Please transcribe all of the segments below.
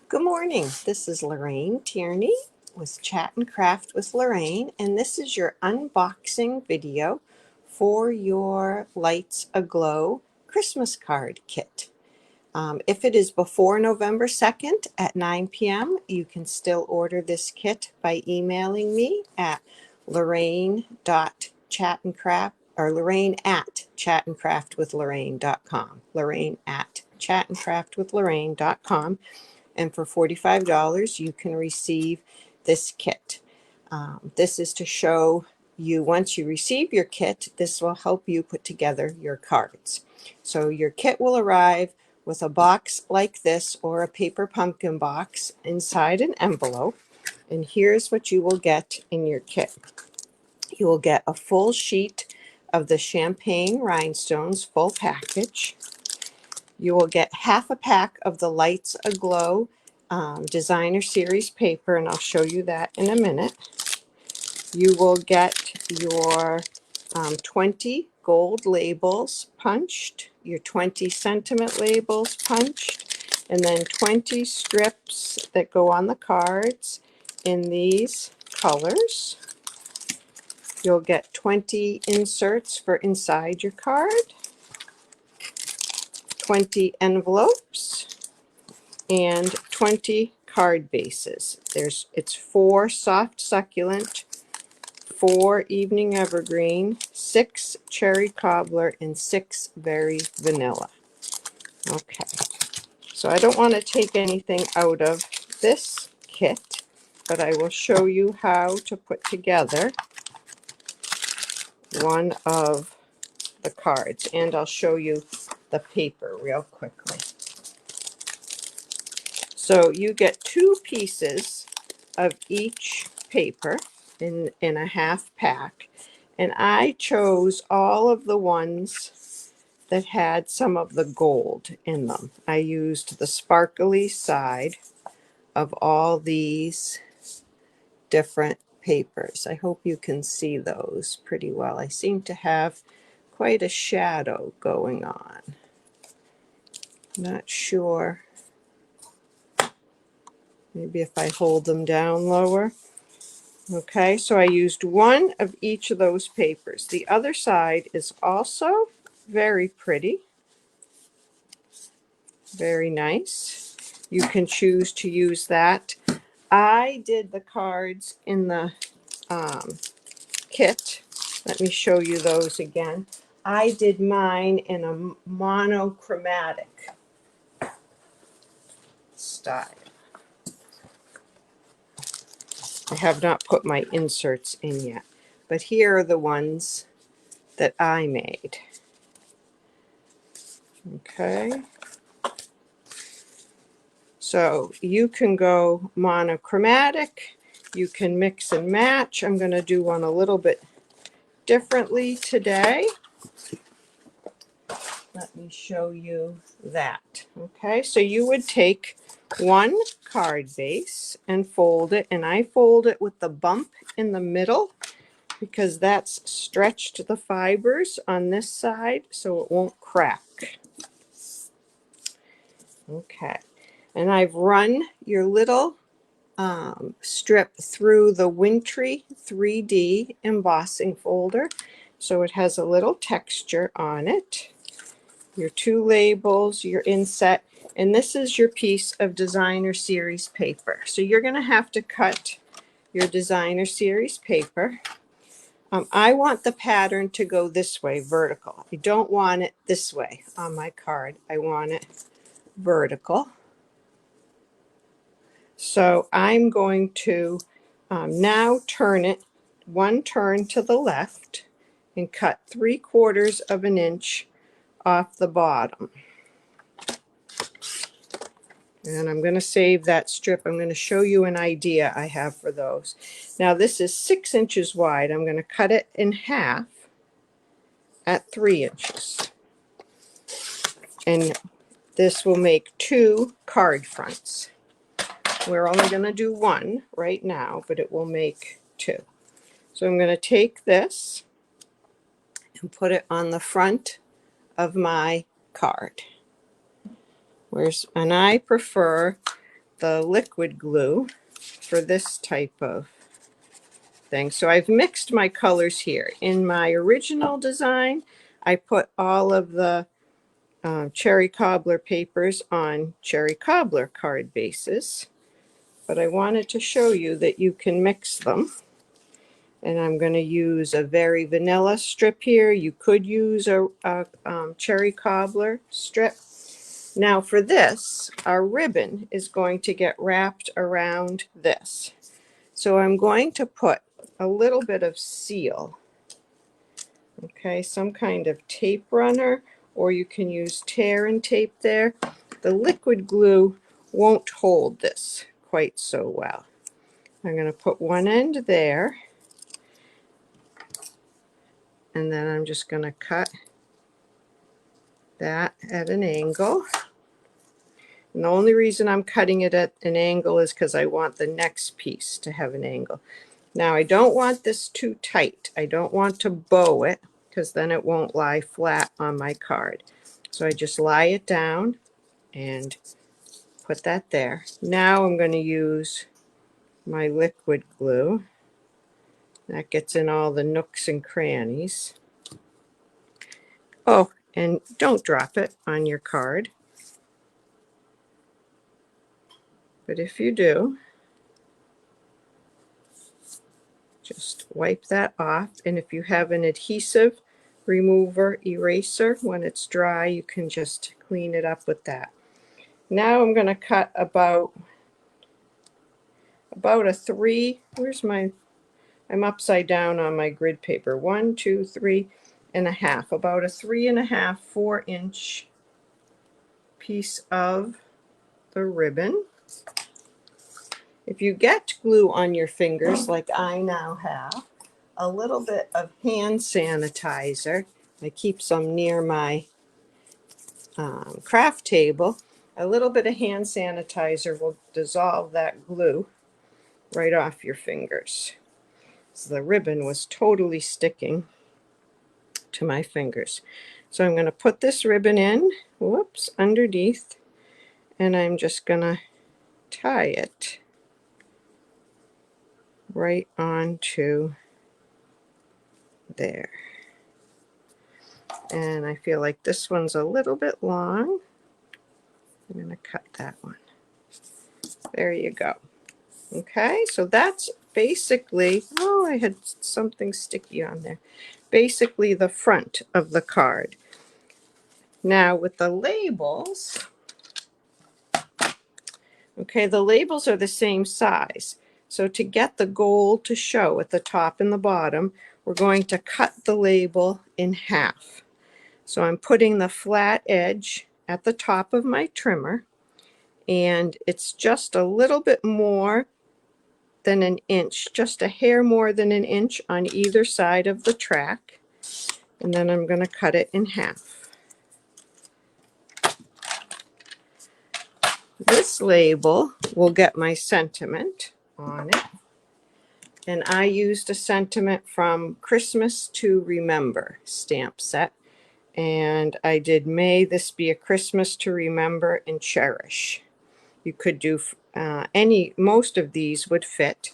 Good morning. This is Lorraine Tierney with Chat and Craft with Lorraine, and this is your unboxing video for your Lights Aglow Christmas card kit. If it is before November 2nd at 9 p.m., you can still order this kit by emailing me at lorraine.chatandcraft or lorraine@chatandcraftwithlorraine.com. lorraine@chatandcraftwithlorraine.com. And for $45, you can receive this kit. This is to show you once you receive your kit, this will help you put together your cards. So your kit will arrive with a box like this or a paper pumpkin box inside an envelope. And here's what you will get in your kit. You will get a full sheet of the champagne rhinestones, full package. You will get half a pack of the Lights Aglow designer series paper, and I'll show you that in a minute. You will get your 20 gold labels punched, your 20 sentiment labels punched, and then 20 strips that go on the cards in these colors. You'll get 20 inserts for inside your card, 20 envelopes, and 20 card bases. It's 4 soft succulent, 4 evening evergreen, 6 cherry cobbler, and 6 berry vanilla. Okay, so I don't want to take anything out of this kit, but I will show you how to put together one of the cards, and I'll show you the paper real quickly. So you get 2 pieces of each paper in a half pack, and I chose all of the ones that had some of the gold in them. I used the sparkly side of all these different papers. I hope you can see those pretty well. I seem to have quite a shadow going on. Not sure. Maybe if I hold them down lower. Okay, so I used one of each of those papers. The other side is also very pretty, very nice. You can choose to use that. I did the cards in the kit. Let me show you those again. I did mine in a monochromatic style. I have not put my inserts in yet, but here are the ones that I made. Okay. So you can go monochromatic, you can mix and match. I'm going to do one a little bit differently today. Let me show you that. Okay, so you would take one card base and fold it, and I fold it with the bump in the middle because that's stretched the fibers on this side so it won't crack. Okay, and I've run your little strip through the Wintry 3D embossing folder so it has a little texture on it. Your 2 labels, your inset, and this is your piece of designer series paper. So you're going to have to cut your designer series paper. I want the pattern to go this way, vertical. I don't want it this way on my card. I want it vertical. So I'm going to now turn it 1 turn to the left and cut 3/4 of an inch off the bottom. And I'm going to save that strip. I'm going to show you an idea I have for those. Now this is 6 inches wide. I'm going to cut it in half at 3 inches. And this will make 2 card fronts. We're only going to do 1 right now, but it will make 2. So I'm going to take this and put it on the front of my card. And I prefer the liquid glue for this type of thing. So I've mixed my colors here. In my original design, I put all of the cherry cobbler papers on cherry cobbler card bases, but I wanted to show you that you can mix them. And I'm going to use a very vanilla strip here. You could use a cherry cobbler strip. Now for this, our ribbon is going to get wrapped around this. So I'm going to put a little bit of seal, okay, some kind of tape runner, or you can use tear and tape there. The liquid glue won't hold this quite so well. I'm going to put one end there, and then I'm just going to cut that at an angle. And the only reason I'm cutting it at an angle is because I want the next piece to have an angle. Now I don't want this too tight. I don't want to bow it because then it won't lie flat on my card. So I just lie it down and put that there. Now I'm going to use my liquid glue. That gets in all the nooks and crannies. Oh, and don't drop it on your card. But if you do, just wipe that off. And if you have an adhesive remover eraser, when it's dry, you can just clean it up with that. Now I'm going to cut about a 3, I'm upside down on my grid paper, 1, 2, 3.5, about a 3.5, 4-inch piece of the ribbon. If you get glue on your fingers, like I now have, a little bit of hand sanitizer, I keep some near my craft table, a little bit of hand sanitizer will dissolve that glue right off your fingers. So the ribbon was totally sticking to my fingers. So I'm going to put this ribbon in, whoops, underneath, and I'm just going to tie it right onto there. And I feel like this one's a little bit long. I'm going to cut that one. There you go. Okay, so that's basically, oh, I had something sticky on there. Basically the front of the card. Now with the labels, okay, the labels are the same size. So to get the gold to show at the top and the bottom, we're going to cut the label in half. So I'm putting the flat edge at the top of my trimmer, and it's just a little bit more than an inch, just a hair more than an inch on either side of the track. And then I'm going to cut it in half. This label will get my sentiment on it. And I used a sentiment from Christmas to Remember stamp set. And I did May This Be a Christmas to Remember and Cherish. You could do most of these would fit.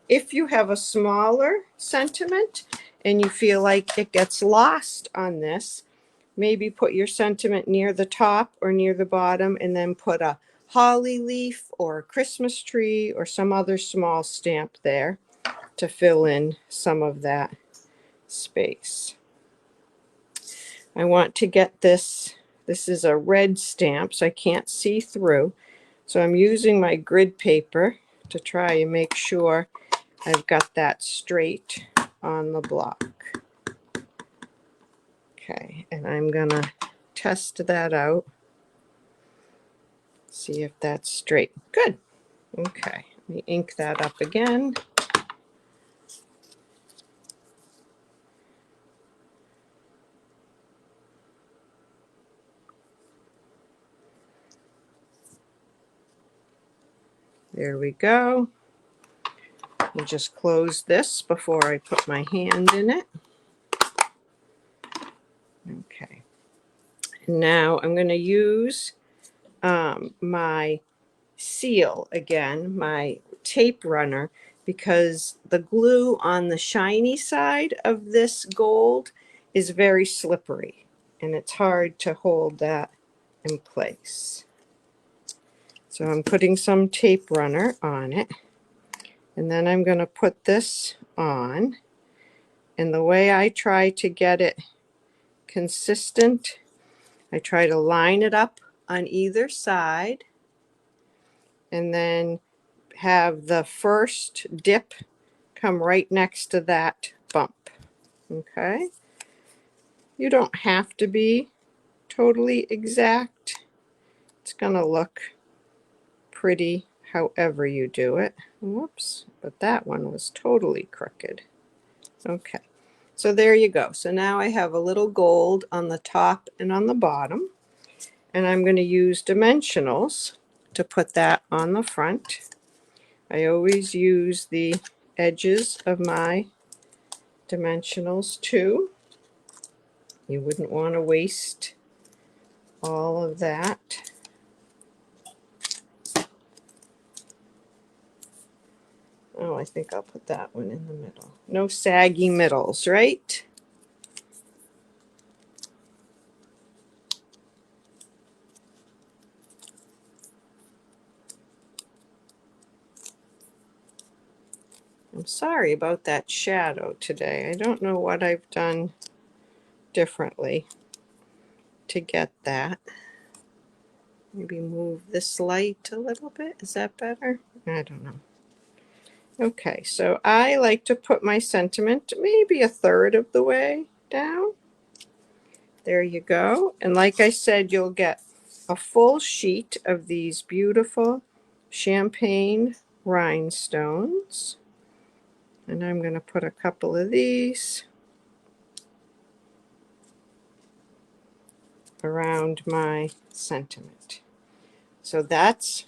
If you have a smaller sentiment and you feel like it gets lost on this, maybe put your sentiment near the top or near the bottom and then put a holly leaf or a Christmas tree or some other small stamp there to fill in some of that space. I want to get this is a red stamp, so I can't see through. So I'm using my grid paper to try and make sure I've got that straight on the block. Okay, and I'm gonna test that out. See if that's straight. Good. Okay, let me ink that up again. There we go. I'll just close this before I put my hand in it. Okay. Now I'm going to use my seal again, my tape runner, because the glue on the shiny side of this gold is very slippery and it's hard to hold that in place. So I'm putting some tape runner on it, and then I'm going to put this on. And the way I try to get it consistent, I try to line it up on either side and then have the first dip come right next to that bump. Okay? You don't have to be totally exact. It's going to look pretty however you do it. Whoops, but that one was totally crooked. Okay, so there you go. So now I have a little gold on the top and on the bottom, and I'm going to use dimensionals to put that on the front. I always use the edges of my dimensionals too. You wouldn't want to waste all of that. Oh, I think I'll put that one in the middle. No saggy middles, right? I'm sorry about that shadow today. I don't know what I've done differently to get that. Maybe move this light a little bit. Is that better? I don't know. Okay, so I like to put my sentiment maybe a third of the way down. There you go. And like I said, you'll get a full sheet of these beautiful champagne rhinestones. And I'm going to put a couple of these around my sentiment. So that's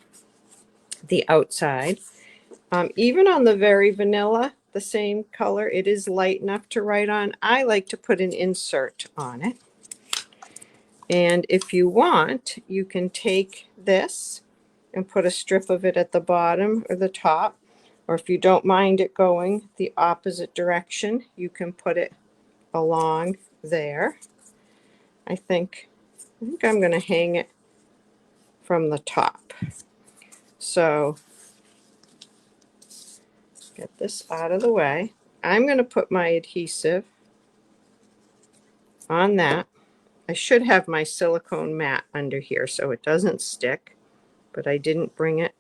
the outside. Even on the very vanilla, the same color, it is light enough to write on. I like to put an insert on it. And if you want, you can take this and put a strip of it at the bottom or the top. Or if you don't mind it going the opposite direction, you can put it along there. I think I'm going to hang it from the top. So get this out of the way. I'm going to put my adhesive on that. I should have my silicone mat under here so it doesn't stick, but I didn't bring it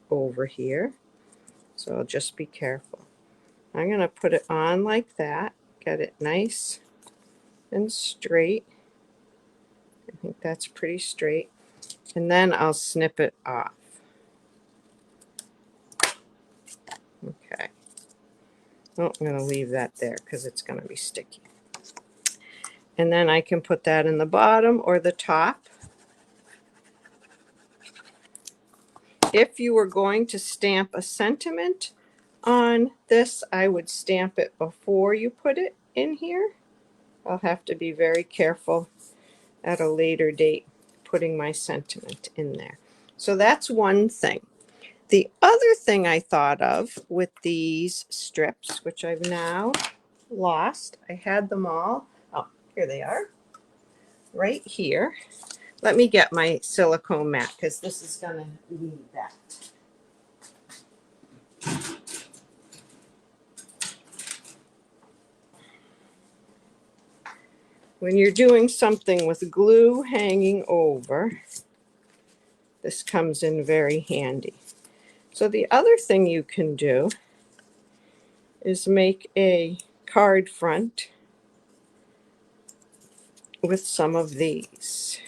over here. So I'll just be careful. I'm going to put it on like that, get it nice and straight. I think that's pretty straight. And then I'll snip it off. Okay. Oh, I'm going to leave that there because it's going to be sticky. And then I can put that in the bottom or the top. If you were going to stamp a sentiment on this, I would stamp it before you put it in here. I'll have to be very careful at a later date putting my sentiment in there. So that's one thing. The other thing I thought of with these strips, which I've now lost, I had them all. Oh, here they are, right here. Let me get my silicone mat because this is going to need that. When you're doing something with glue hanging over, this comes in very handy. So the other thing you can do is make a card front with some of these.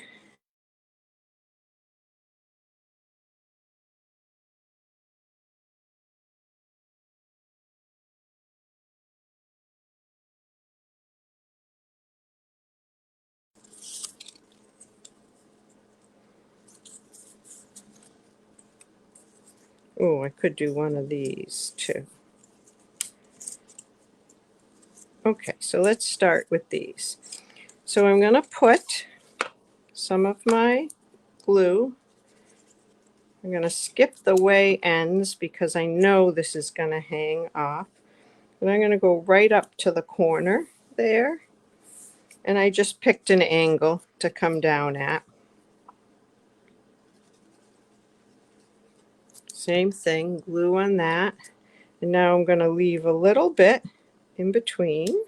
Oh, I could do one of these too. Okay, so let's start with these. So I'm going to put some of my glue I'm going to skip the way ends because I know this is going to hang off. And I'm going to go right up to the corner there. And I just picked an angle to come down at. Same thing, glue on that. And now I'm going to leave a little bit in between.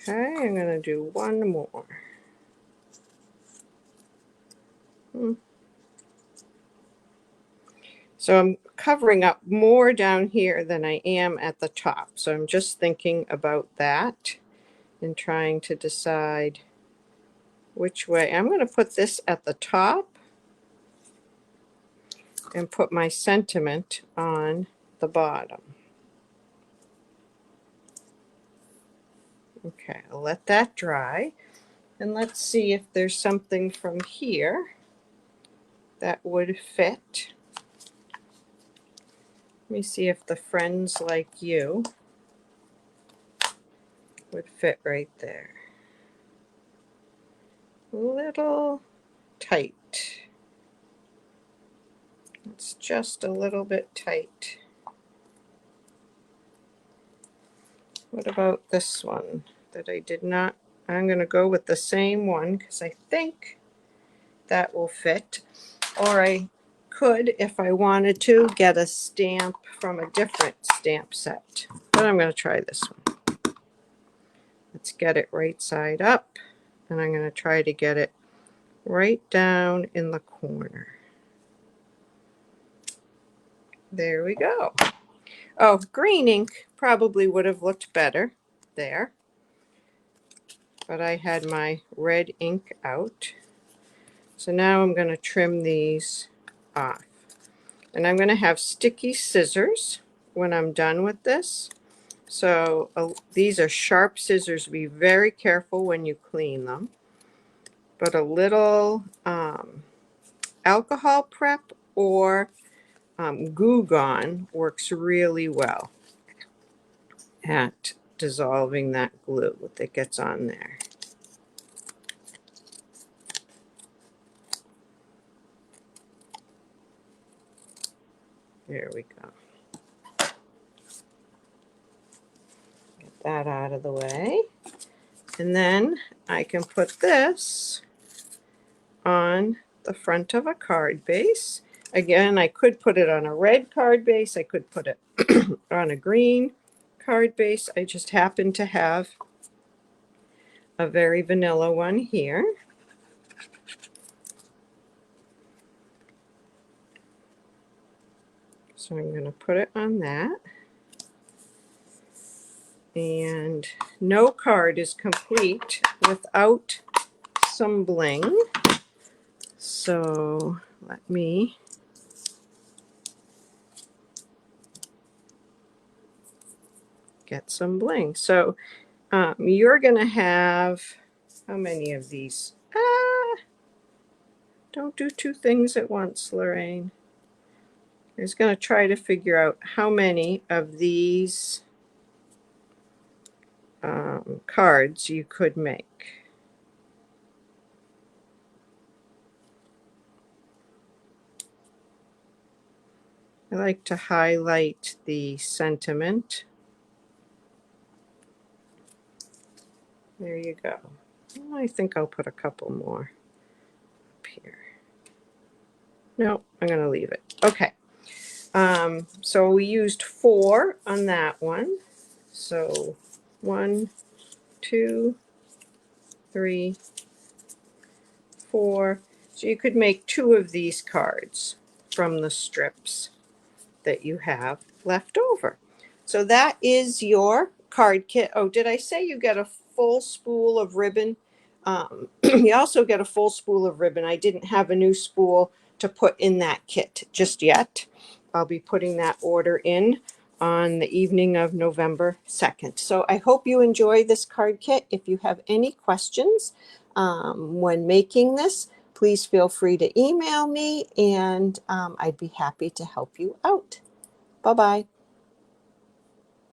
Okay, I'm going to do one more. So I'm covering up more down here than I am at the top. So I'm just thinking about that and trying to decide which way. I'm going to put this at the top and put my sentiment on the bottom. Okay, I'll let that dry. And let's see if there's something from here that would fit. Let me see if the Friends Like You would fit right there. A little tight. It's just a little bit tight. What about this one that I did not? I'm going to go with the same one because I think that will fit. Or I could, if I wanted to, get a stamp from a different stamp set. But I'm going to try this one. Let's get it right side up. And I'm going to try to get it right down in the corner. There we go. Oh, green ink probably would have looked better there. But I had my red ink out. So now I'm going to trim these off. And I'm going to have sticky scissors when I'm done with this. So these are sharp scissors. Be very careful when you clean them. But a little alcohol prep or Goo Gone works really well at dissolving that glue that gets on there. There we go. Get that out of the way. And then I can put this on the front of a card base. Again, I could put it on a red card base. I could put it on a green card base. I just happen to have a very vanilla one here. So I'm going to put it on that. And no card is complete without some bling. So let me get some bling. So you're going to have, how many of these? Don't do two things at once, Lorraine. I was going to try to figure out how many of these cards you could make. I like to highlight the sentiment. There you go. I think I'll put a couple more up here. No, I'm going to leave it. Okay. So we used 4 on that one. So 1, 2, 3, 4. So you could make 2 of these cards from the strips that you have left over. So that is your card kit. Oh, did I say you get a full spool of ribbon? You also get a full spool of ribbon. I didn't have a new spool to put in that kit just yet. I'll be putting that order in on the evening of November 2nd. So I hope you enjoy this card kit. If you have any questions when making this, please feel free to email me, and I'd be happy to help you out. Bye-bye.